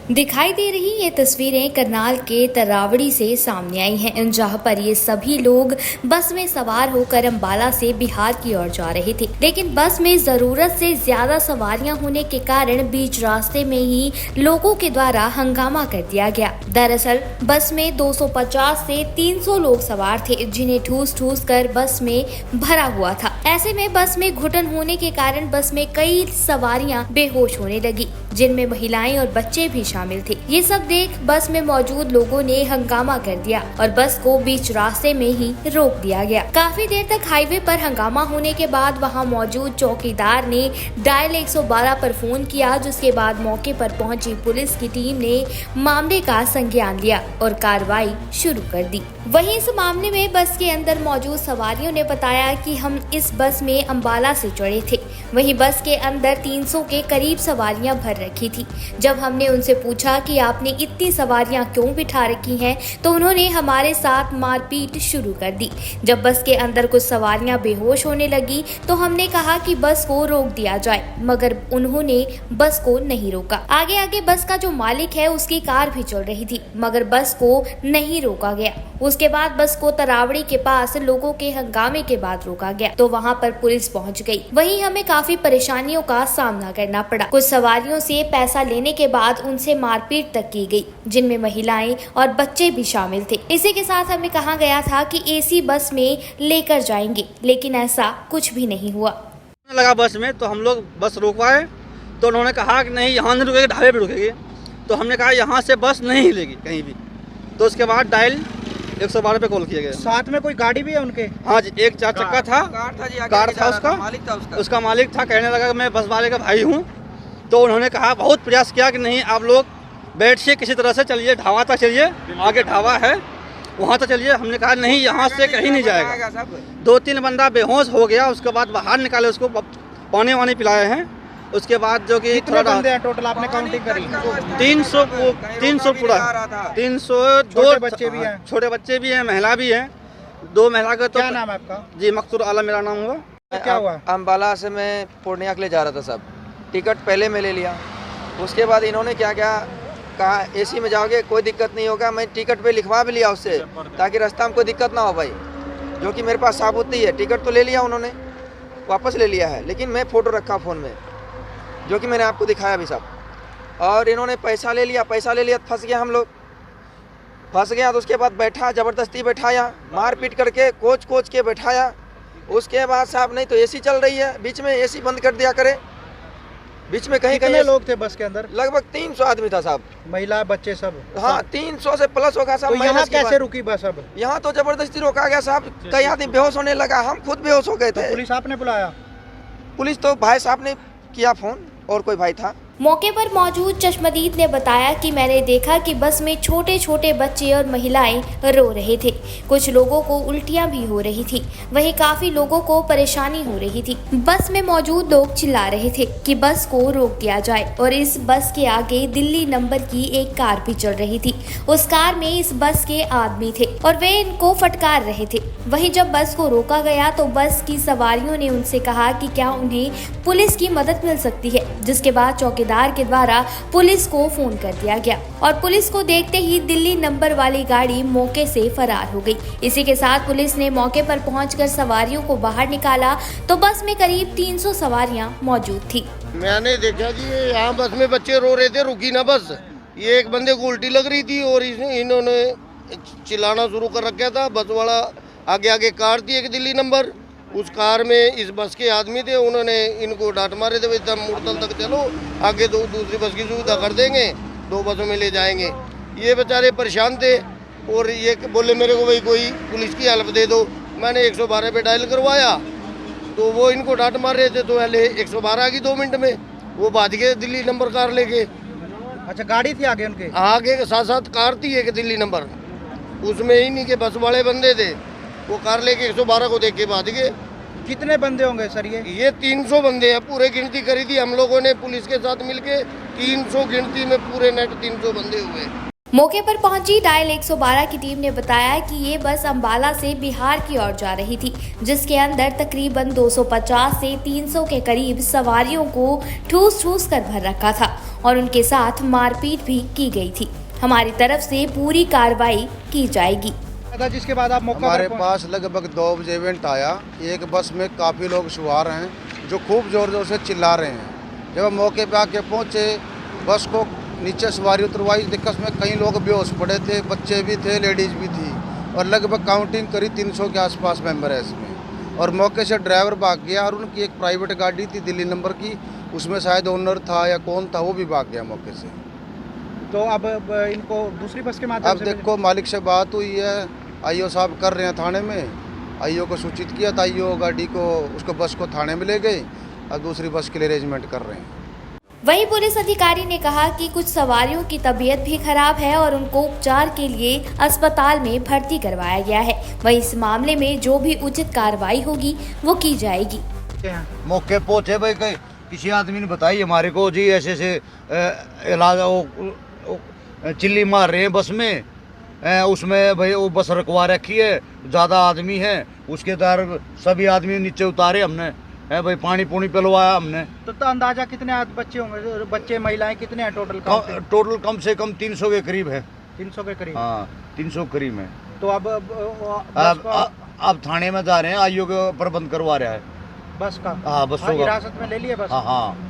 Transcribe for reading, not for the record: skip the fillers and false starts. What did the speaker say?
दिखाई दे रही ये तस्वीरें करनाल के तरावड़ी से सामने आई हैं, जहां पर ये सभी लोग बस में सवार होकर अंबाला से बिहार की ओर जा रहे थे। लेकिन बस में जरूरत से ज्यादा सवारियां होने के कारण बीच रास्ते में ही लोगों के द्वारा हंगामा कर दिया गया। दरअसल बस में 250 से 300 लोग सवार थे, जिन्हें ठूस कर बस में भरा हुआ था। ऐसे में बस में घुटन होने के कारण बस में कई सवारियां बेहोश होने लगी, जिनमें महिलाएं और बच्चे भी शामिल थे। ये सब देख बस में मौजूद लोगों ने हंगामा कर दिया और बस को बीच रास्ते में ही रोक दिया गया। काफी देर तक हाईवे पर हंगामा होने के बाद वहां मौजूद चौकीदार ने डायल 112 पर फोन किया, जिसके बाद मौके पर पहुंची पुलिस की टीम ने मामले का संज्ञान लिया और कार्रवाई शुरू कर दी। वहीं इस मामले में बस के अंदर मौजूद सवारियों ने बताया कि हम इस बस में अंबाला से चढ़े थे। वहीं बस के अंदर 300 के करीब सवारियां भर रखी थी। जब हमने उनसे पूछा कि आपने इतनी सवारियां क्यों बिठा रखी हैं, तो उन्होंने हमारे साथ मारपीट शुरू कर दी। जब बस के अंदर कुछ सवारियां बेहोश होने लगी तो हमने कहा कि बस को रोक दिया जाए, मगर उन्होंने बस को नहीं रोका। आगे बस का जो मालिक है उसकी कार भी चल रही थी, मगर बस को नहीं रोका गया। उसके बाद बस को तरावड़ी के पास लोगों के हंगामे के बाद रोका गया तो वहां पर पुलिस पहुंच गई। वहीं हमें काफी परेशानियों का सामना करना पड़ा। कुछ सवारियों से पैसा लेने के बाद उनसे मारपीट तक की गई, जिनमें महिलाएं और बच्चे भी शामिल थे। इसी के साथ हमें कहा गया था कि एसी बस में लेकर जाएंगे, लेकिन ऐसा कुछ भी नहीं हुआ। लगा बस में तो हम लोग बस रोकवाए तो उन्होंने कहा कि नहीं यहाँ नहीं रुकेगी, ढाबे पे रुकेगी। तो हमने कहा यहाँ से बस नहीं हिलेगी कहीं भी। तो उसके बाद डायल 112 पे कॉल किया गया। साथ में कोई गाड़ी भी है उनके? हाँ जी, एक 4 चक्का था, कार था उसका मालिक था। कहने लगा कि मैं बस वाले का भाई हूँ। तो उन्होंने कहा, बहुत प्रयास किया कि नहीं आप लोग बैठिए, किसी तरह से चलिए, ढाबा तक चलिए, आगे ढाबा है वहाँ तक चलिए। हमने कहा नहीं, यहाँ से कहीं नहीं जाएगा। 2-3 बंदा बेहोश हो गया। उसके बाद बाहर निकाले, उसको पानी वानी पिलाए हैं। उसके बाद जो कि कितने बंदे हैं टोटल आपने काउंटिंग करी? 300 पूरा 300। छोटे बच्चे भी हैं? छोटे बच्चे भी हैं, महिला भी हैं। 2 महिला का। तो क्या नाम है आपका? जी, मकसूर आलम मेरा नाम हुआ। क्या हुआ? अंबाला से मैं पूर्णिया के लिए जा रहा था साहब। टिकट पहले मैं ले लिया। उसके बाद इन्होंने क्या कहा, एसी में जाओगे कोई दिक्कत नहीं होगा। मैं टिकट पे लिखवा भी लिया उससे, ताकि रास्ता में कोई दिक्कत ना हो भाई, जो कि मेरे पास साबूत ही है। टिकट तो ले लिया उन्होंने, वापस ले लिया है, लेकिन मैं फ़ोटो रखा फ़ोन में, जो कि मैंने आपको दिखाया भी साहब। और इन्होंने पैसा ले लिया तो फंस गया। हम लोग फंस गया तो उसके बाद बैठा, ज़बरदस्ती बैठाया, मारपीट करके कोच के बैठाया। उसके बाद साहब नहीं तो एसी चल रही है, बीच में एसी बंद कर दिया करे। बीच में कहीं लोग थे बस के अंदर? लगभग 300 आदमी था साहब, महिला बच्चे सब? हाँ, 300 से प्लस होगा साहब। तो यहाँ कैसे रुकी बस? अब यहाँ तो जबरदस्ती रोका गया साहब। कई आदमी बेहोश होने लगा, हम खुद बेहोश हो गए थे। तो पुलिस आपने बुलाया? पुलिस तो भाई साहब ने किया फोन, और कोई भाई था। मौके पर मौजूद चश्मदीद ने बताया कि मैंने देखा कि बस में छोटे छोटे बच्चे और महिलाएं रो रहे थे। कुछ लोगों को उल्टियां भी हो रही थी। वहीं काफी लोगों को परेशानी हो रही थी। बस में मौजूद लोग चिल्ला रहे थे कि बस को रोक दिया जाए और इस बस के आगे दिल्ली नंबर की एक कार भी चल रही थी। उस कार में इस बस के आदमी थे और वे इनको फटकार रहे थे। वहीं जब बस को रोका गया तो बस की सवारियों ने उनसे कहा कि क्या उन्हें पुलिस की मदद मिल सकती है, जिसके बाद चौकीदार के द्वारा पुलिस को फोन कर दिया गया और पुलिस को देखते ही दिल्ली नंबर वाली गाड़ी मौके से फरार हो गई। इसी के साथ पुलिस ने मौके पर पहुंचकर सवारियों को बाहर निकाला तो बस में करीब 300 सवारियां मौजूद थी। मैंने देखा जी, यहाँ बस में बच्चे रो रहे थे, रुकी ना बस। ये एक बंदे को उल्टी लग रही थी और इन्होंने चिल्लाना शुरू कर रखा था। बस वाला आगे कार थी एक दिल्ली नंबर, उस कार में इस बस के आदमी थे। उन्होंने इनको डांट मारे थे, भाई मुड़तल तक चलो, आगे तो दूसरी बस की सुविधा कर देंगे, 2 बसों में ले जाएंगे। ये बेचारे परेशान थे और ये बोले मेरे को भाई कोई पुलिस की हेल्प दे दो। मैंने 112 पे डायल करवाया तो वो इनको डांट मार रहे थे, तो पहले 112 आ गई 2 मिनट में, वो भाग गए दिल्ली नंबर कार लेके। अच्छा, गाड़ी थी आगे उनके? आगे के साथ कार थी एक दिल्ली नंबर, उसमें ही नहीं के बस वाले बंदे थे, वो कार लेके 112 को देख के भाग गए। कितने बंदे होंगे सर? ये 300 बंदे हैं। पूरे गिनती करी थी हम लोगों ने पुलिस के साथ मिलके, 300 गिनती में पूरे नेट 300 बंदे हुए। मौके पर पहुंची डायल 112 की टीम ने बताया कि ये बस अंबाला से बिहार की ओर जा रही थी, जिसके अंदर तकरीबन 250 से 300 के करीब सवारियों को ठूस कर भर रखा था। और उनके साथ मारपीट भी की गई थी। हमारी तरफ से पूरी कार्रवाई की जाएगी। था जिसके बाद आप मौका हमारे पर पहुंचे? पास लगभग 2 बजे इवेंट आया। एक बस में काफ़ी लोग सवार हैं जो खूब ज़ोर ज़ोर से चिल्ला रहे हैं। जब हम मौके पे आके पहुँचे, बस को नीचे सवारी उतरवाई, देखा उसमें कई लोग बेहोश पड़े थे, बच्चे भी थे, लेडीज़ भी थी और लगभग काउंटिंग करी 300 के आसपास मेंबर है इसमें। और मौके से ड्राइवर भाग गया और उनकी एक प्राइवेट गाड़ी थी दिल्ली नंबर की, उसमें शायद ओनर था या कौन था, वो भी भाग गया मौके से। तो अब इनको दूसरी बस के माध्यम अब से देखो मालिक से बात हुई है, आईओ साहब कर रहे हैं थाने में, आईओ को सूचित किया था, आईओ गाड़ी को उसको बस को थाने में ले गए, अब दूसरी बस के लिए अरेंजमेंट कर रहे हैं। वहीं पुलिस अधिकारी ने कहा कि कुछ सवारियों की तबीयत भी खराब है और उनको उपचार के लिए अस्पताल में भर्ती करवाया गया है। वहीं इस मामले में जो भी उचित कार्रवाई होगी वो की जाएगी। मौके पहुंचे भाई, किसी आदमी ने बताई हमारे को जी ऐसे ऐसे इलाज चिल्ली मार रहे हैं बस में, उसमें भाई वो बस रखवा रखी है, ज़्यादा आदमी है, उसके द्वारा सभी आदमी नीचे उतारे हमने, है भाई पानी पूनी पिलवाया हमने। तो अंदाजा कितने बच्चे होंगे, बच्चे महिलाएं कितने हैं टोटल? टोटल कम से कम 300 के करीब है। 300 के करीब? हाँ 300 करीब है। तो अब थाने में जा रहे हैं, आईओ का प्रबंध करवा रहा है बस का। हाँ बसों का हिरासत में ले लिए बस? हाँ।